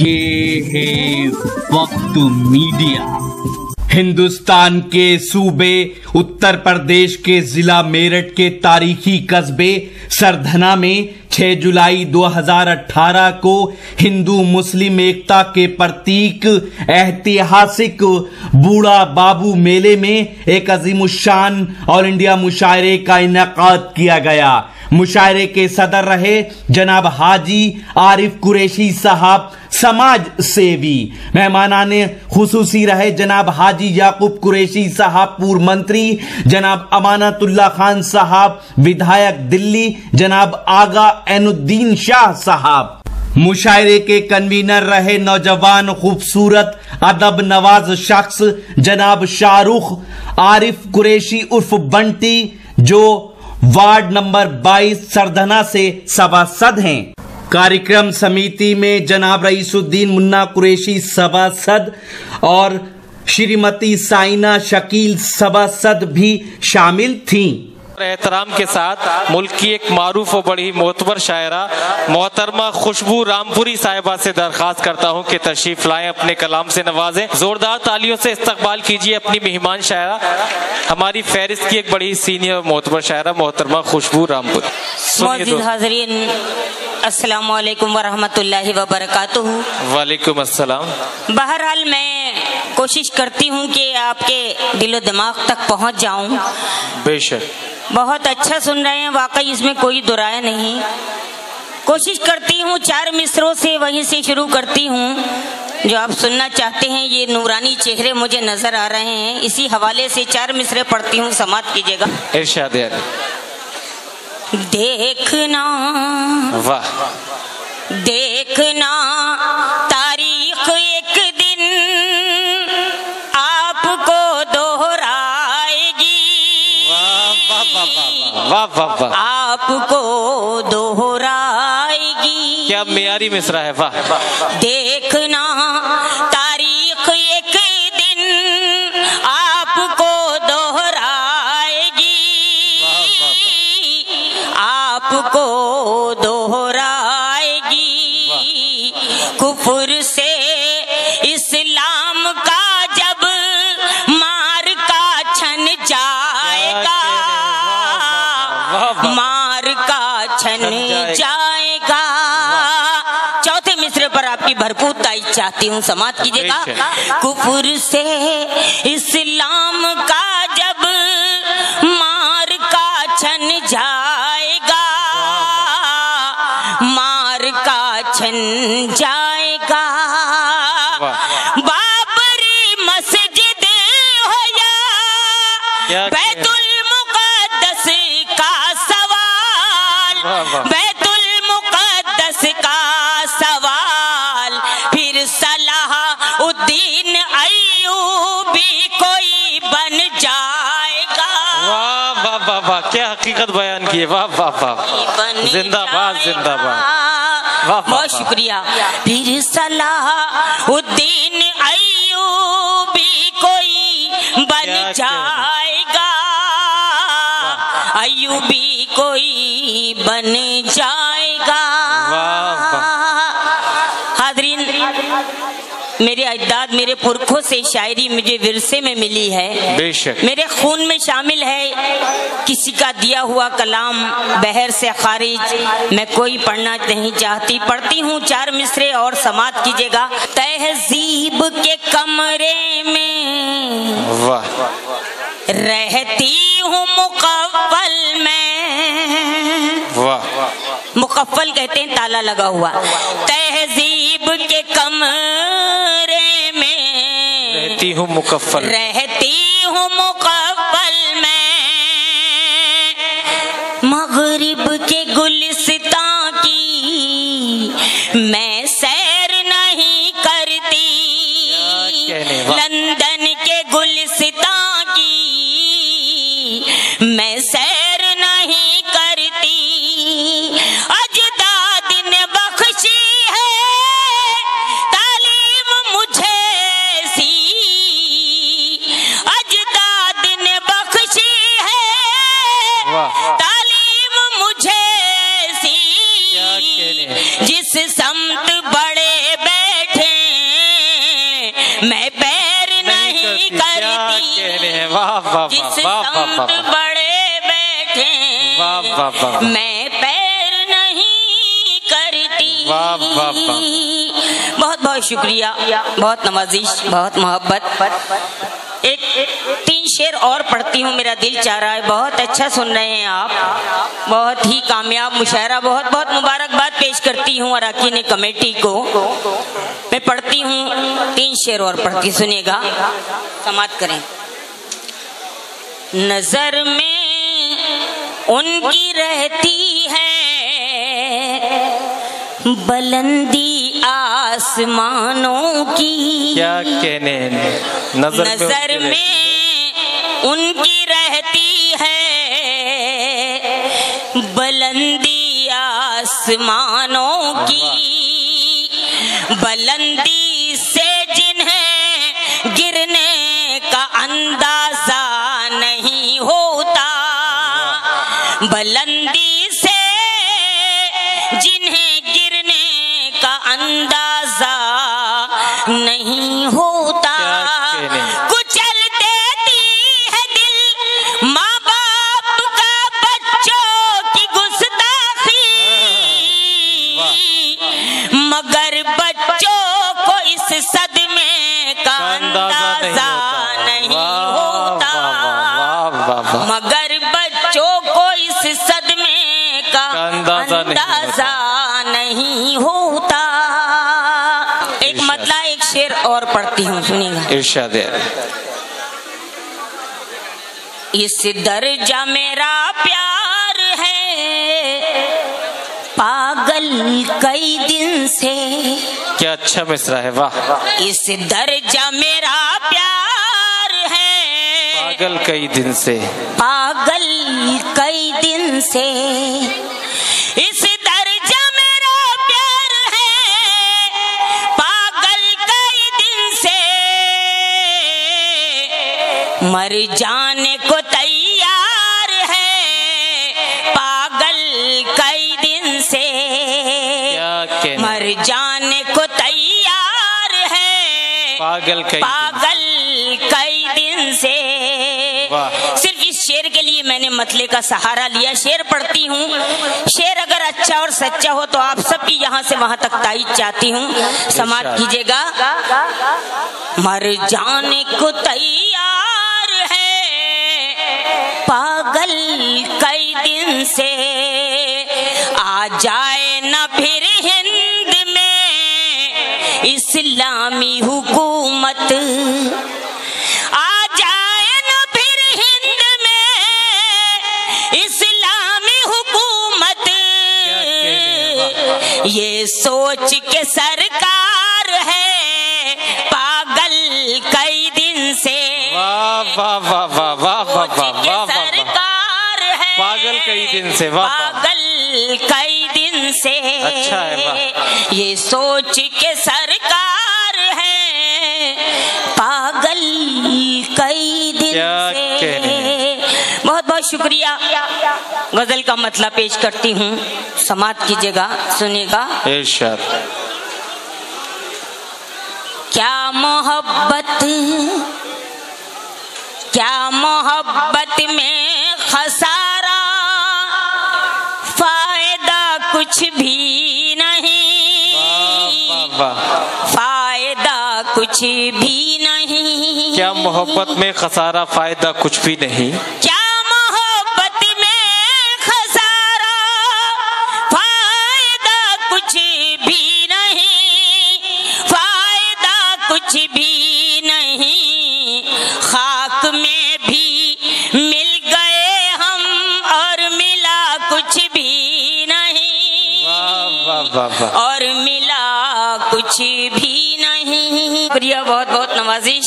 یہ ہے وقت میڈیا۔ ہندوستان کے صوبے اتر پردیش کے ضلع میرٹھ کے تاریخی قصبے سردھنا میں 6 جولائی 2018 کو ہندو مسلم ایکتا کے پرتیک ایتہاسک بوڑھا بابو میلے میں ایک عظیم الشان آل انڈیا مشاعرے کا انعقاد کیا گیا۔ مشاعرے کے صدر رہے جناب حاجی عارف قریشی صاحب سماج سیوی۔ مہمانان خصوصی رہے جناب حاجی یعقوب قریشی صاحب پور منتری، جناب امانت اللہ خان صاحب ودھایک دلی، جناب آغا عین الدین شاہ صاحب۔ مشاعرے کے کنوینر رہے نوجوان خوبصورت ادب نواز شخص جناب شاہ رخ عارف قریشی عرف بنٹی، جو وارڈ نمبر 22 سردھنا سے سباسد ہیں۔ کاریکرم سمیتی میں جناب رئیس الدین منا قریشی سباسد اور شریمتی سائنہ شکیل سباسد بھی شامل تھیں۔ احترام کے ساتھ ملک کی ایک معروف و بڑی معتبر شاعرہ محترمہ خوشبو رامپوری صاحبہ سے درخواست کرتا ہوں کہ تشریف لائیں، اپنے کلام سے نوازیں۔ زوردار تالیوں سے استقبال کیجیے اپنی مہمان شاعرہ، ہماری فہرست کی ایک بڑی سینئر معتبر شاعرہ محترمہ خوشبو رامپوری۔ معزز حاضرین، السلام علیکم ورحمۃ اللہ وبرکاتہ۔ وعلیکم السلام۔ بہرحال میں کوشش کرتی ہوں کہ آپ کے دل و دماغ تک پہنچ جاؤں۔ بے شک بہت اچھا سن رہے ہیں، واقعی اس میں کوئی دو رائے نہیں۔ کوشش کرتی ہوں 4 مصروں سے وہیں سے شروع کرتی ہوں جو آپ سننا چاہتے ہیں۔ یہ نورانی چہرے مجھے نظر آ رہے ہیں، اسی حوالے سے 4 مصرے پڑھتی ہوں، سماعت کیجیے گا۔ ارشاد ہے۔ دیکھنا واہ، دیکھنا تاریخ ایک دن آپ کو دوہرائے گی، واہ واہ واہ، آپ کو دوہرائے گی۔ کیا معیاری مصرع ہے، واہ۔ دیکھنا تاریخ ایک دن آپ کو دوہرائے گی، آپ کو دوہرائے گی۔ کفر سے اسلام کا جب مار کا چھن جائے گا، مار کا چھن جائے گا۔ چوتھے مصرے پر آپ کی بھرپور تائید چاہتی ہوں، سماعت کیجیے گا۔ کفر سے اسلام کا جب مار کا چھن جائے گا، مار کا چھن جائے گا۔ بابری مسجد ہو یا بیت المقدس کا سوال، بیت المقدس کا سوال، پھر صلاح الدین ایوبی کوئی بن جائے گا۔ واہ واہ واہ واہ، کیا حقیقت بیان کی ہے، واہ واہ واہ، زندہ باد زندہ باد، بہت شکریہ۔ پھر صلاح الدین ایوبی کوئی بن جائے گا، ایوبی کوئی بن جائے گا۔ حاضرین، میرے اجداد میرے پرکھوں سے شاعری مجھے ورثے میں ملی ہے، بے شک میرے خون میں شامل ہے۔ کسی کا دیا ہوا کلام بحر سے خارج میں کوئی پڑھنا نہیں چاہتی، پڑھتی ہوں 4 مصرے اور سماعت کیجیے گا۔ تہذیب کے کمرے میں رہتی ہوں مقفل میں، مقفل کہتے ہیں تالا لگا ہوا۔ تہذیب کے کمرے میں رہتی ہوں مقفل، رہتی ہوں مقفل میں، مغرب کے گلستان کی میں سیر نہیں کرتی، لندن کے گلستان کی میں سیر نہیں کرتی۔ اجداد نے بخشی ہے تعلیم مجھے سی، اجداد نے بخشی ہے تعلیم مجھے जिस संत बड़े बैठे मैं पैर नहीं करती। बहुत बहुत शुक्रिया, बहुत नवाजिश, बहुत मोहब्बत। एक 3 शेर और पढ़ती हूँ, मेरा दिल चाह रहा है। बहुत अच्छा सुन रहे हैं आप, बहुत ही कामयाब मुशायरा। बहुत बहुत मुबारकबाद पेश करती हूँ अराकीन कमेटी को। मैं पढ़ती हूँ 3 शेर और पढ़ती, सुनिएगा, समात करें। नजर में उनकी रहती है बुलंदी आसमानों की। क्या कहने, नजर में उनकी रहती है बुलंदी आसमानों की। बुलंदी से जिन्हें गिरने का अंदाजा नहीं होता। बुलंदी से जिन्हें गिरने का अंदाजा नहीं होता। कुचल देती है दिल माँ बाप का बच्चों की गुस्ताखी, मगर बच्चों को इस सदमे का अंदाजा नहीं होता। मगर बच्चों को इस सदमे का अंदाजा नहीं होता। एक मतला एक शेर और पढ़ती हूँ, सुनिएगा। इरशाद है। इस दर्जा मेरा प्यार है पागल कई दिन से। क्या अच्छा मिसरा है, वाह। इस दर्जा मेरा प्यार है पागल कई दिन से, पागल कई दिन से। इस दर्जा मेरा प्यार है पागल कई दिन से। मर जाने को तैयार है पागल कई दिन से। मर जाने को तैयार है पागल कई दिन से। सिर्फ इस शेर के लिए मैंने मतले का सहारा लिया। शेर पढ़ती हूँ, शेर अगर अच्छा और सच्चा हो तो आप सबकी यहाँ से वहां तक ताईद चाहती हूँ, समात कीजिएगा। मर जाने को तैयार है पागल कई दिन से। आ जाए न फिर हिंद में इस्लामी हुकूमत। आ जाए न फिर हिंद में इस्लामी हुकूमत। ये सोच के सरकार है पागल कई दिन से। वाह वाह वाह वाह वाह वाह वाह, सरकार है पागल कई दिन से, वाह पागल कई दिन से। अच्छा है, वाह। ये सोच के सरकार है पागल कई दिन से। बहुत बहुत शुक्रिया। गजल का मतलब पेश करती हूँ, समात कीजिएगा, सुनिएगा। इरशाद। क्या मोहब्बत में खसारा, फायदा कुछ भी नहीं। फायदा कुछ भी नहीं। क्या मोहब्बत में खसारा, फायदा कुछ भी नहीं। क्या मोहब्बत में खसारा, फायदा कुछ भी नहीं। फायदा कुछ भी नहीं। खाक में भी मिल गए हम और मिला कुछ भी नहीं। वाह वाह वाह। और मिला कुछ भी नहीं। शुक्रिया, बहुत बहुत नवाजिश।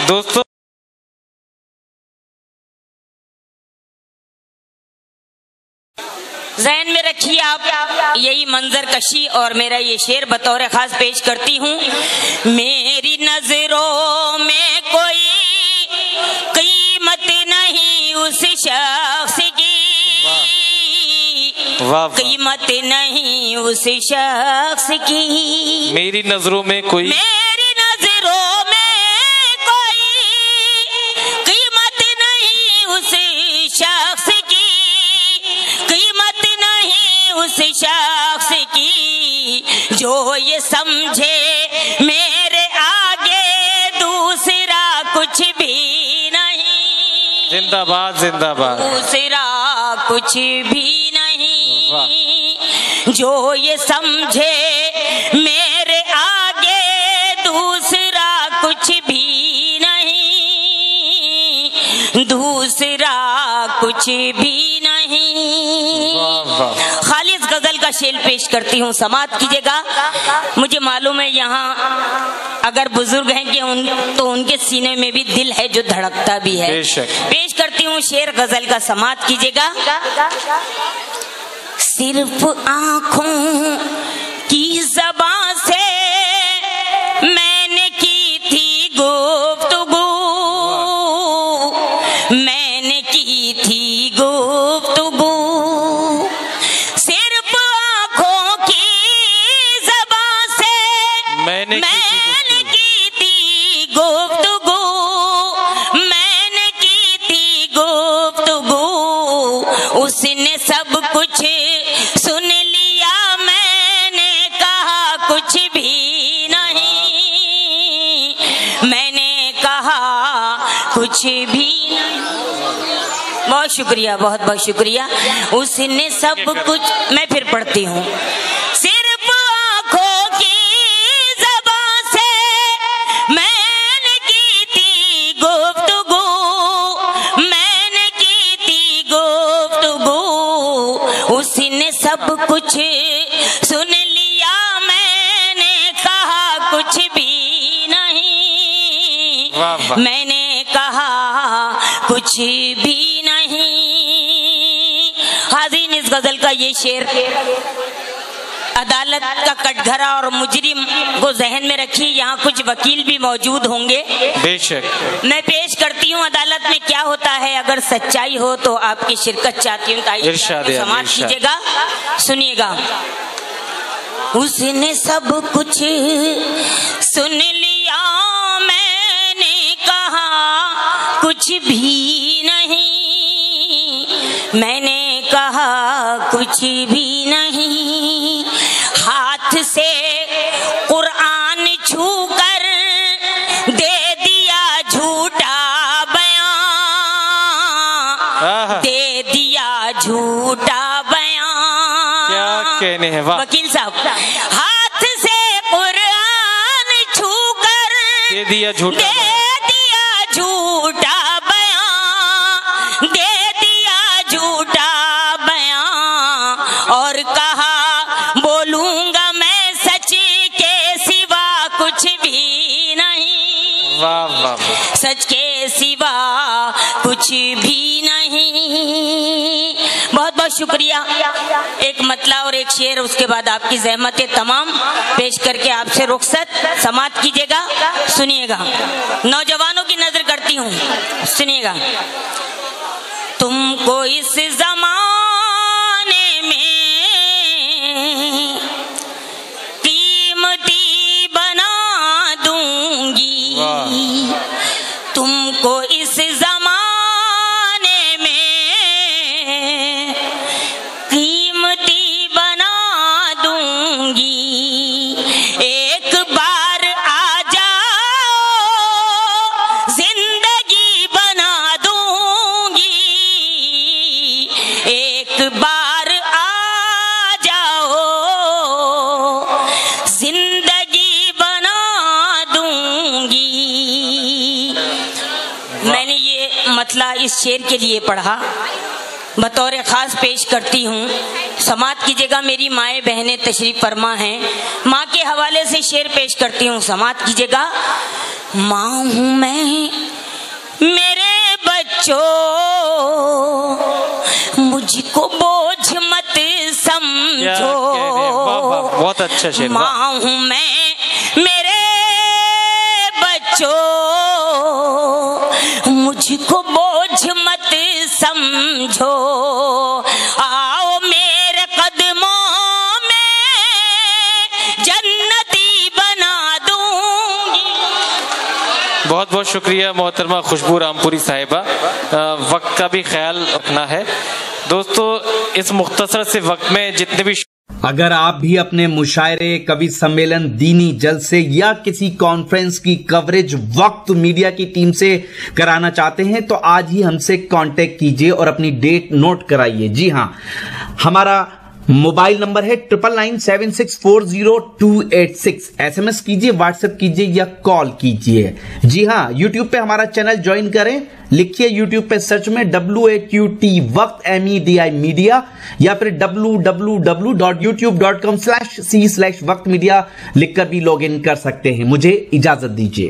दोस्तों, ज़हन में रखिए आप यही मंजर कशी और मेरा ये शेर बतौर खास पेश करती हूँ। मेरी नजरों में कोई कीमत नहीं उस शख्स की वाह। कीमत नहीं उस शख्स की, मेरी नजरों में कोई, मेरी नजरों में कोई कीमत नहीं उस शख्स की, कीमत नहीं उस शख्स की जो ये समझे मेरे आगे दूसरा कुछ भी नहीं। जिंदाबाद जिंदाबाद। दूसरा कुछ भी नहीं जो ये समझे मेरे आगे दूसरा कुछ भी नहीं, दूसरा कुछ भी नहीं। खालिस गजल का शेर पेश करती हूँ, समाअत कीजिएगा। मुझे मालूम है यहाँ अगर बुजुर्ग हैं कि तो उनके सीने में भी दिल है जो धड़कता भी है। पेश करती हूँ शेर गजल का, समाअत कीजिएगा। सिर्फ आँखों की ज़बां से मैंने की थी गुफ्तगू, मैंने की थी गुफ्तगू, सिर्फ आँखों की ज़बां से मैंने की थी गुफ्तगू, मैंने की थी गुफ्तगू, उसने सब कुछ सुन लिया, मैंने कहा कुछ भी नहीं, मैंने कहा कुछ भी नहीं। बहुत शुक्रिया, बहुत बहुत शुक्रिया। उसने सब कुछ, मैं फिर पढ़ती हूँ। सिर्फ आँखों की ज़बां से मैंने की थी गुफ्तगू, मैंने की थी गुफ्तगू, उसने सब कुछ सुन लिया, मैंने कहा कुछ भी नहीं, मैंने कहा कुछ भी नहीं। हाज़रीन, इस गजल का ये शेर अदालत का कटघरा और मुजरिम को जहन में रखिए, यहाँ कुछ वकील भी मौजूद होंगे। बेशक मैं पेश करती हूँ अदालत में क्या होता है, अगर सच्चाई हो तो आपकी शिरकत चाहती हूँ, समाअत कीजिएगा, सुनिएगा। उसने सब कुछ सुन लिया, मैंने कहा कुछ भी नहीं, मैंने कहा कुछ भी नहीं। हाथ से कुरान छूकर दे दिया झूठा बयां, दे दिया झूठा बयां। क्या कहने हैं, वाह। वकील साहब, हाथ से कुरान छूकर दे दिया झूठा बयां, दे दिया झूठा बयां, और कहा बोलूंगा मैं सच के सिवा कुछ भी नहीं। वाह वाह। सच के सिवा कुछ भी नहीं। बहुत बहुत शुक्रिया। एक मतला और एक शेर, उसके बाद आपकी ज़हमतें तमाम पेश करके आपसे रुखसत। समाअत कीजिएगा, सुनिएगा। नौजवानों की नजर करती हूँ, सुनिएगा। तुमको इस जमाने में कीमती बना दूंगी, तुमको इस जमाने में कीमती बना दूंगी। एक बार आ जाओ, जिंदगी बना दूंगी, एक बार आ जाओ, जिंदगी बना दूंगी। मैंने ये मतला इस शेर के लिए पढ़ा, बतौर खास पेश करती हूँ। समाअत कीजिएगा। मेरी माएँ बहनें तशरीफ फरमा हैं, माँ के हवाले से शेर पेश करती हूँ, समाअत कीजिएगा। माँ हूँ मैं, मेरे बच्चों मुझको बोझ मत समझो। बहुत अच्छा शेर। माँ हूँ मैं, मेरे बच्चों मुझको बोझ मत समझो। आओ मेरे بہت شکریہ محترمہ خوشبو رامپوری صاحبہ. وقت کا بھی خیال رکھنا ہے دوستو. اس مختصر سے وقت میں جتنے بھی اگر آپ بھی اپنے مشاعرے، کوی سمیلن، دینی جلسے یا کسی کانفرنس کی کوریج وقت میڈیا کی ٹیم سے کرانا چاہتے ہیں تو آج ہی ہم سے کانٹیکٹ کیجئے اور اپنی ڈیٹ نوٹ کرائیے. جی ہاں، ہمارا موبائل نمبر ہے 9997640286. ایس ایم ایس کیجئے، واٹس ایپ کیجئے یا کال کیجئے. جی ہاں، یوٹیوب پہ ہمارا چینل جوائن کریں. لکھیے یوٹیوب پہ سرچ میں WAQT وقت MEDI میڈیا یا پھر www.youtube.com/c/وقت میڈیا لکھ کر بھی لاگ ان کر سکتے ہیں. مجھے اجازت دیجیے.